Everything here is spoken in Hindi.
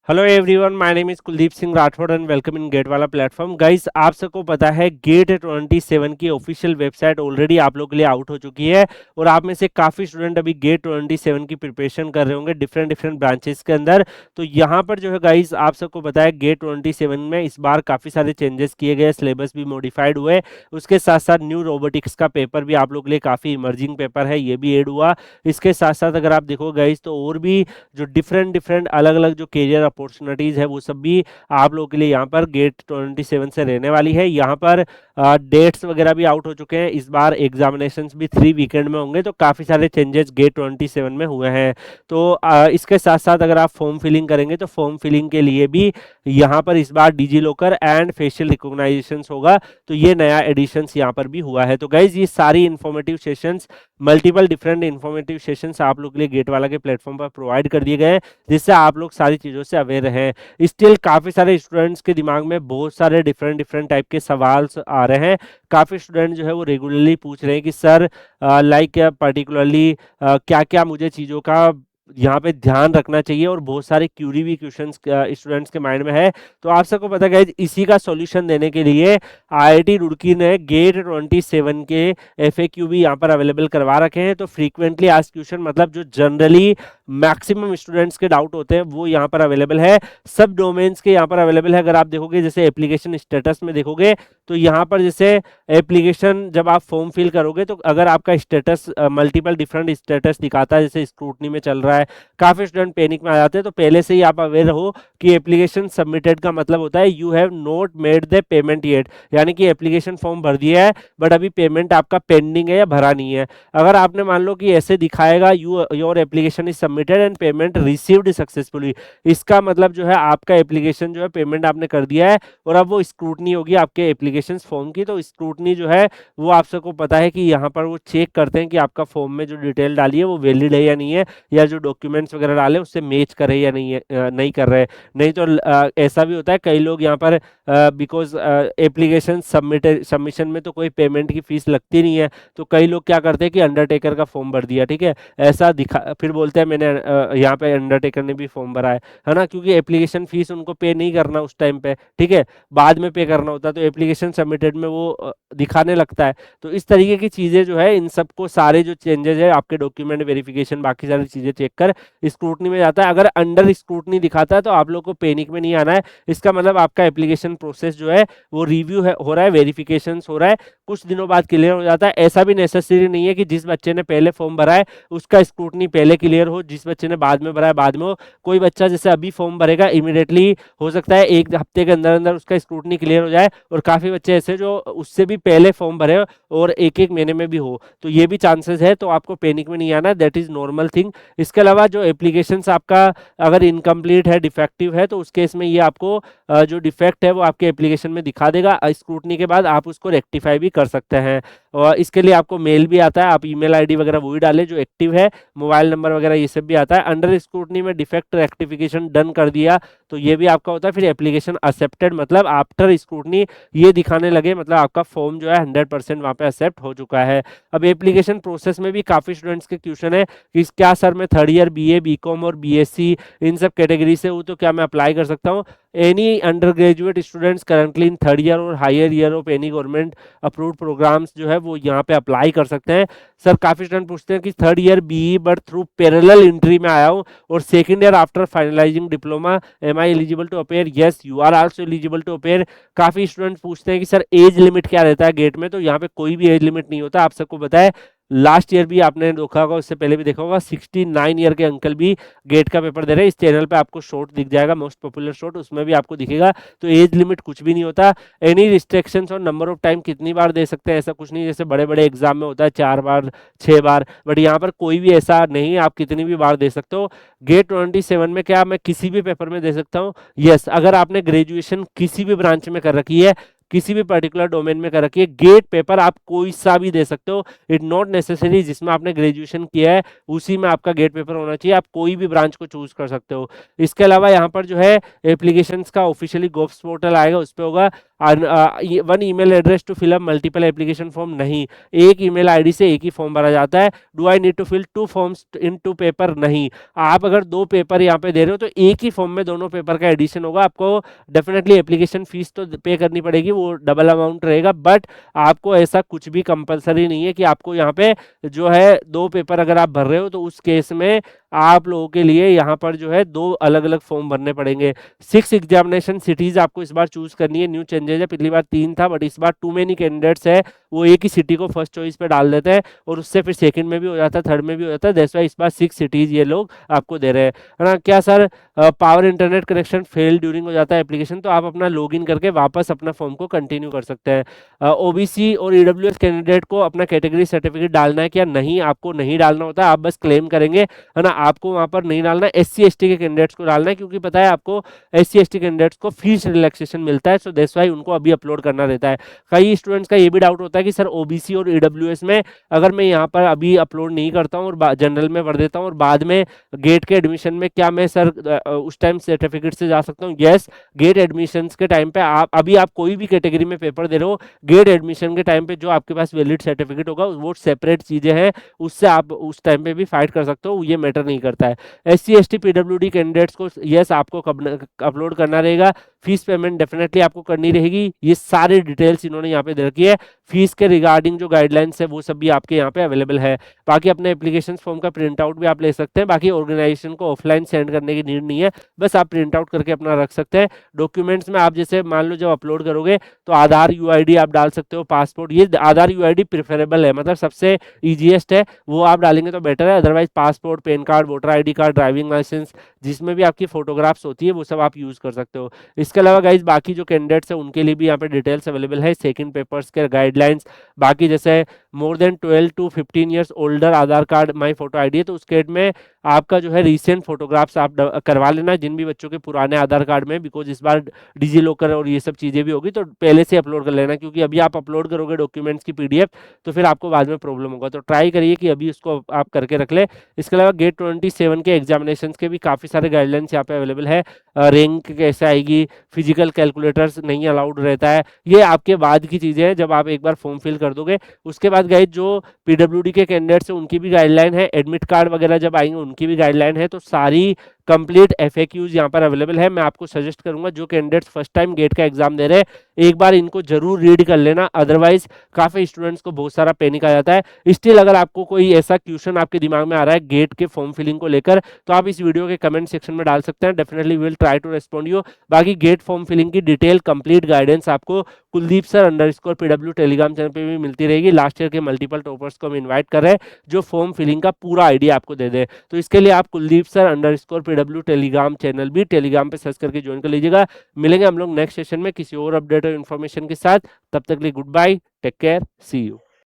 Hello everyone, my name is Kuldeep Singh Rathore and welcome in gate वाला प्लेटफॉर्म। गाइस, आप सबको पता है गेट 27 की ऑफिशियल वेबसाइट ऑलरेडी आप लोगों के लिए आउट हो चुकी है। और आप में से काफ़ी स्टूडेंट अभी गेट 27 की प्रिपरेशन कर रहे होंगे डिफरेंट डिफरेंट ब्रांचेस के अंदर। तो यहाँ पर जो है गाइस, आप सबको पता है गेट 27 में इस बार काफ़ी सारे चेंजेस किए गए, सिलेबस भी मॉडिफाइड हुए। उसके साथ साथ न्यू रोबोटिक्स का पेपर भी आप लोग के लिए काफ़ी इमर्जिंग पेपर है, ये भी ऐड हुआ। इसके साथ साथ अगर आप देखो गाइस, तो और भी जो डिफरेंट डिफरेंट अलग अलग जो करियर अपॉर्चुनिटीज है वो सब भी आप लोगों के लिए यहाँ पर गेट 27 से रहने वाली है। यहाँ पर डेट्स वगैरह भी आउट हो चुके हैं। इस बार एग्जामिनेशंस भी 3 वीकेंड में होंगे, तो काफ़ी सारे चेंजेस गेट 27 में हुए हैं। तो इसके साथ साथ अगर आप फॉर्म फिलिंग करेंगे तो फॉर्म फिलिंग के लिए भी यहाँ पर इस बार digi locker and facial recognition होगा। तो ये नया एडिशंस यहाँ पर भी हुआ है। तो गाइज, ये सारी informative sessions, multiple different informative sessions आप लोग के लिए गेट वाला के प्लेटफॉर्म पर प्रोवाइड कर दिए गए हैं, जिससे आप लोग सारी चीज़ों से अवेयर हैं। स्टिल काफ़ी सारे स्टूडेंट्स के दिमाग में बहुत सारे डिफरेंट डिफरेंट टाइप के सवाल आ रहे हैं। काफ़ी स्टूडेंट जो है वो रेगुलरली पूछ रहे हैं कि सर, लाइक पर्टिकुलरली क्या क्या मुझे चीज़ों का यहाँ पे ध्यान रखना चाहिए, और बहुत सारे क्यूरी भी क्वेश्चंस स्टूडेंट्स के माइंड में है। तो आप सबको पता है इसी का सॉल्यूशन देने के लिए आईआईटी रुड़की ने गेट 27 के एफएक्यू भी यहाँ पर अवेलेबल करवा रखे हैं। तो फ्रीक्वेंटली आस्क्ड क्वेश्चन, मतलब जो जनरली मैक्सिमम स्टूडेंट्स के डाउट होते हैं, वो यहाँ पर अवेलेबल है। सब डोमेन्स के यहाँ पर अवेलेबल है। अगर आप देखोगे जैसे एप्लीकेशन स्टेटस में देखोगे, तो यहाँ पर जैसे एप्लीकेशन जब आप फॉर्म फिल करोगे, तो अगर आपका स्टेटस मल्टीपल डिफरेंट स्टेटस दिखाता है, जैसे स्क्रूटनी में चल रहा है, काफ़ी स्टूडेंट पैनिक में आ जाते हैं। तो पहले से ही आप अवेयर रहो कि एप्लीकेशन सबमिटेड का मतलब होता है you have not made the payment yet, यानी कि एप्लीकेशन फॉर्म भर दिया है बट अभी पेमेंट आपका पेंडिंग है या भरा नहीं है। अगर आपने मान लो कि ऐसे दिखाएगा you your application is submitted and payment received successfully, इसका मतलब जो है आपका एप्लीकेशन जो है पेमेंट आपने कर दिया है, और अब वो स्क्रूटनी होगी आपके एप्लीकेशन फॉर्म की। तो स्क्रूटनी जो है वो आप सबको पता है कि यहाँ पर वो चेक करते हैं कि आपका फॉर्म में जो डिटेल डाली है वो वैलिड है या नहीं है, या जो डॉक्यूमेंट्स वगैरह डाले उससे मैच करे या नहीं है, नहीं कर रहे। नहीं तो ऐसा भी होता है, कई लोग यहाँ पर बिकॉज एप्लीकेशन सबमिशन में तो कोई पेमेंट की फीस लगती नहीं है, तो कई लोग क्या करते हैं कि अंडरटेकर का फॉर्म भर दिया, ठीक है, ऐसा दिखा, फिर बोलते हैं मैंने यहाँ पे अंडरटेकर ने भी फॉर्म भरा है ना, क्योंकि एप्लीकेशन फीस उनको पे नहीं करना उस टाइम पे, ठीक है, बाद में पे करना होता है। तो एप्लीकेशन सबमिटेड में वो दिखाने लगता है। तो इस तरीके की चीज़ें जो है, इन सबको सारे जो चेंजेस है, आपके डॉक्यूमेंट वेरिफिकेशन बाकी सारी चीज़ें चेक कर स्क्रूटनी में जाता है। अगर अंडर स्क्रूटनी दिखाता है तो आप लोग को पैनिक में नहीं आना है। इसका मतलब आपका एप्लीकेशन प्रोसेस जो है वो रिव्यू है, हो रहा है, वेरिफिकेशन हो रहा है, कुछ दिनों बाद क्लियर हो जाता है। ऐसा भी नेसेसरी नहीं है कि जिस बच्चे ने पहले फॉर्म भरा है उसका स्क्रूटनी पहले क्लियर हो, जिस बच्चे ने बाद में भरा है बाद में हो। कोई बच्चा जैसे अभी फॉर्म भरेगा, इमीडिएटली हो सकता है एक हफ्ते के अंदर अंदर उसका स्क्रूटनी क्लियर हो जाए, और काफ़ी बच्चे ऐसे जो उससे भी पहले फॉर्म भरे हो और एक एक महीने में भी हो, तो ये भी चांसेस है। तो आपको पैनिक में नहीं आना, दैट इज़ नॉर्मल थिंग। इसके अलावा जो एप्लीकेशंस आपका अगर इनकम्प्लीट है, डिफेक्टिव है, तो उस केस में ये आपको जो डिफेक्ट है वो आपके एप्लीकेशन में दिखा देगा। स्क्रूटनी के बाद आप उसको रेक्टिफाई भी कर सकते हैं, और इसके लिए आपको मेल भी आता है। आप ईमेल आईडी वगैरह वही डालें जो एक्टिव है, मोबाइल नंबर वगैरह ये सब भी आता है। अंडर स्क्रूटनी में डिफेक्ट रेक्टिफिकेशन डन कर दिया, तो ये भी आपका होता है। फिर एप्लीकेशन एक्सेप्टेड, मतलब आफ्टर स्क्रूटनी ये दिखाने लगे, मतलब आपका फॉर्म जो है 100% वहाँ पे एक्सेप्ट हो चुका है। अब एप्लीकेशन प्रोसेस में भी काफ़ी स्टूडेंट्स के क्वेश्चन है कि क्या सर मैं थर्ड ईयर बीए, बीकॉम और बीएससी इन सब कैटेगरी से हूँ, तो क्या मैं अप्लाई कर सकता हूँ? Any undergraduate students currently in third year और higher year of any government approved programs जो है वो यहाँ पे अप्लाई कर सकते हैं। सर काफ़ी स्टूडेंट पूछते हैं कि third year BE but through parallel entry में आया हूँ, और second year after finalizing diploma, am I eligible to appear? Yes, you are also eligible to appear. काफ़ी स्टूडेंट पूछते हैं कि सर एज लिमिट क्या रहता है गेट में? तो यहाँ पे कोई भी एज लिमिट नहीं होता, आप सबको पता है। लास्ट ईयर भी आपने देखा होगा, उससे पहले भी देखा होगा, 69 ईयर के अंकल भी गेट का पेपर दे रहे हैं। इस चैनल पे आपको शॉर्ट दिख जाएगा, मोस्ट पॉपुलर शॉर्ट, उसमें भी आपको दिखेगा। तो एज लिमिट कुछ भी नहीं होता। एनी रिस्ट्रिक्शंस और नंबर ऑफ टाइम कितनी बार दे सकते हैं, ऐसा कुछ नहीं। जैसे बड़े बड़े एग्जाम में होता है 4 बार 6 बार, बट यहाँ पर कोई भी ऐसा नहीं है, आप कितनी भी बार दे सकते हो। गेट 27 में क्या मैं किसी भी पेपर में दे सकता हूँ? यस, अगर आपने ग्रेजुएशन किसी भी ब्रांच में कर रखी है, किसी भी पर्टिकुलर डोमेन में कर रखी है, गेट पेपर आप कोई सा भी दे सकते हो। इट नॉट नेसेसरी जिसमें आपने ग्रेजुएशन किया है उसी में आपका गेट पेपर होना चाहिए, आप कोई भी ब्रांच को चूज कर सकते हो। इसके अलावा यहाँ पर जो है एप्लीकेशंस का ऑफिशियली गोप्स पोर्टल आएगा, उस पर होगा। One email address to fill up multiple application form, नहीं, एक ईमेल आईडी से एक ही फॉर्म भरा जाता है। Do I need to fill two forms in two paper, नहीं, आप अगर दो पेपर यहाँ पे दे रहे हो तो एक ही फॉर्म में दोनों पेपर का एडिशन होगा। आपको डेफिनेटली एप्लीकेशन फीस तो पे करनी पड़ेगी, वो डबल अमाउंट रहेगा, बट आपको ऐसा कुछ भी कंपलसरी नहीं है कि आपको यहाँ पे जो है दो पेपर अगर आप भर रहे हो तो उस केस में आप लोगों के लिए यहाँ पर जो है दो अलग अलग फॉर्म भरने पड़ेंगे। 6 एग्जामिनेशन सिटीज आपको इस बार चूज करनी है, न्यू चेंजेस है, पिछली बार 3 था बट इस बार टू मेनी कैंडिडेट्स है, वो एक ही सिटी को फर्स्ट चॉइस पे डाल देते हैं और उससे फिर सेकंड में भी हो जाता है, थर्ड में भी हो जाता है। दैट्स व्हाई इस बार 6 सिटीज ये लोग आपको दे रहे हैं, है ना। क्या sir power internet connection fail during हो जाता है एप्लीकेशन, तो आप अपना लॉगिन करके वापस अपना फॉर्म को कंटिन्यू कर सकते हैं। ओबीसी और ईडब्ल्यूएस कैंडिडेट को अपना कैटेगरी सर्टिफिकेट डालना है क्या, नहीं, आपको नहीं डालना होता, आप बस क्लेम करेंगे, है ना, आपको वहां पर नहीं डालना। एससी एसटी के कैंडिडेट्स को डालना है, क्योंकि पता है आपको एससी एसटी कैंडिडेट्स को फीस रिलैक्सेशन मिलता है, सो दैट्स व्हाई उनको अभी अपलोड करना रहता है। कई स्टूडेंट्स का ये भी डाउट होता है कि सर ओबीसी और ईडब्ल्यूएस में अगर मैं यहाँ पर अभी अपलोड नहीं करता हूँ और जनरल में भर देता हूँ और बाद में गेट के एडमिशन में क्या मैं सर उस टाइम सर्टिफिकेट से जा सकता हूँ? यस, गेट एडमिशन के टाइम पे आप कोई भी कैटेगरी में पेपर दे रहे हो, गेट एडमिशन के टाइम पे जो आपके पास वैलिड सर्टिफिकेट होगा वो सेपरेट चीजें हैं, उससे आप उस टाइम पे भी फाइट कर सकते हो, ये मैटर नहीं करता है। एससी एसटी पीडब्ल्यूडी कैंडिडेट्स को यस आपको अपलोड करना रहेगा, फीस पेमेंट डेफिनेटली आपको करनी रहेगी, ये सारे डिटेल्स इन्होंने यहाँ पे दे रखी है। फीस के रिगार्डिंग जो गाइडलाइंस है वो सब भी आपके यहाँ पे अवेलेबल है। बाकी अपने एप्लीकेशन फॉर्म का प्रिंट आउट भी आप ले सकते हैं, बाकी ऑर्गेनाइजेशन को ऑफलाइन सेंड करने की नीड नहीं है, बस आप प्रिंट आउट करके अपना रख सकते हैं। डॉक्यूमेंट्स में आप जैसे मान लो जब अपलोड करोगे तो आधार यूआईडी आप डाल सकते हो, पासपोर्ट, ये आधार यूआईडी प्रेफरेबल है, मतलब सबसे ईजीएस्ट है, वो आप डालेंगे तो बेटर है। Otherwise passport, PAN card, voter ID card, driving licence, जिसमें भी आपकी फोटोग्राफ्स होती है वो सब आप यूज कर सकते हो। इसके अलावा गाइज बाकी जो कैंडिडेट्स है उनके लिए भी यहाँ पे डिटेल्स अवेलेबल है, सेकंड पेपर्स के गाइडलाइंस, बाकी जैसे more than 12 to 15 years older Aadhaar card my photo ID है, तो उस केट में आपका जो है रीसेंट फोटोग्राफ्स आप करवा लेना जिन भी बच्चों के पुराने आधार कार्ड में, बिकॉज इस बार डिजी लॉकर और ये सब चीजें भी होगी तो पहले से अपलोड कर लेना, क्योंकि अभी आप अपलोड करोगे डॉक्यूमेंट्स की पीडीएफ तो फिर आपको बाद में प्रॉब्लम होगा, तो ट्राई करिए कि अभी उसको आप करके रख ले। इसके अलावा गेट 27 के एग्जामिनेशन के भी काफी सारे गाइडलाइंस यहाँ पे अवेलेबल है, रैंक कैसे आएगी, फिजिकल कैलकुलेटर्स नहीं अलाउड रहता है, ये आपके बाद की चीजें हैं जब आप एक बार फॉर्म फिल कर दोगे। उसके बाद गाइज जो पीडब्ल्यूडी के कैंडिडेट्स हैं उनकी भी गाइडलाइन है, एडमिट कार्ड वगैरह जब आएंगे उनकी भी गाइडलाइन है, तो सारी कंप्लीट एफएक्यूज यहाँ पर अवेलेबल है। मैं आपको सजेस्ट करूंगा जो कैंडिडेट्स फर्स्ट टाइम गेट का एग्जाम दे रहे हैं एक बार इनको जरूर रीड कर लेना, अदरवाइज काफी स्टूडेंट्स को बहुत सारा पैनिक आ जाता है। स्टिल अगर आपको कोई ऐसा क्वेश्चन आपके दिमाग में आ रहा है गेट के फॉर्म फिलिंग को लेकर तो आप इस वीडियो के कमेंट सेक्शन में डाल सकते हैं, definitely will try to respond you. बाकी गेट फॉर्म फिलिंग की डिटेल कंप्लीट गाइडेंस आपको Kuldeep sir underscore PW Telegram channel पे भी मिलती रहेगी। लास्ट ईयर के मल्टीपल टॉपर्स को हम इन्वाइट कर रहे हैं जो फॉर्म फिलिंग का पूरा आइडिया आपको दे दे, तो इसके लिए आप Kuldeep sir underscore PW Telegram channel भी टेलीग्राम पे सर्च करके ज्वाइन कर लीजिएगा। मिलेंगे हम लोग नेक्स्ट सेशन में किसी और अपडेट और इन्फॉर्मेशन के साथ, तब तक के लिए goodbye, take care, see you.